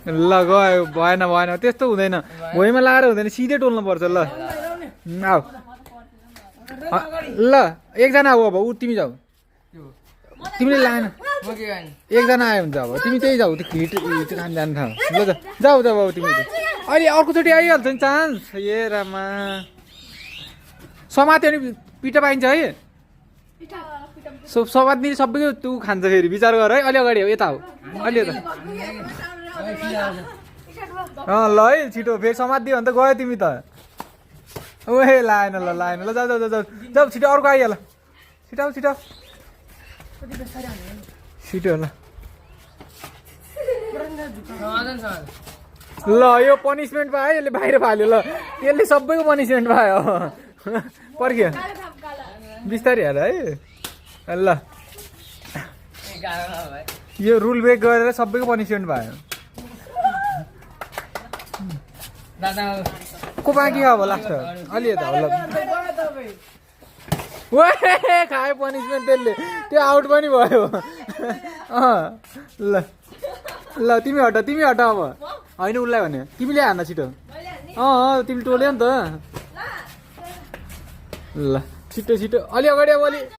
ल गयो भएन भएन त्यस्तो हुँदैन भुइँमा लाएर हुँदैन सिधै टोल्नु पर्छ ल आऊ ल एकजना आऊ अब ऊ तिमी जाऊ तिमीले लाएन एकजना आयो हुन्छ अब तिमी त्यही जाऊ त्यो हिट खान जानु थाहा ल जाऊ जाऊ अब तिमी अहिले अर्कोचोटि आइहाल्छ नि चान्स ए रामा समात्यो भने पिठो पाइन्छ है समात्ने सबैको तँ खान्छ फेरि विचार गर है अलि अगाडि हो यता हो अलि यता ल है छिटो फेरि समात्दियो भने त गयो तिमी त ओहे लाएन ल लाएन ल जाऊ जाऊ जाऊ जाऊ छिटो अर्को आइहाल छिटो छिटो छिटो ल ल यो पनिसमेन्ट पायो यसले बाहिर फाल्यो ल यसले सबैको पनिसमेन्ट पायो पर्ख्यो बिस्तारै हाल है ल यो रुल ब्रेक गरेर सबैको पनिसमेन्ट भयो को बाँकी अब लास्ट अलि यता ल खायो पनिसमेन्ट त्यसले त्यो आउट पनि भयो ल ल तिमी हट अब होइन उसलाई भने तिमीले हान्न छिटो तिमी टोल्यो नि त ल छिटो छिटो अलि अगाडि अब अलि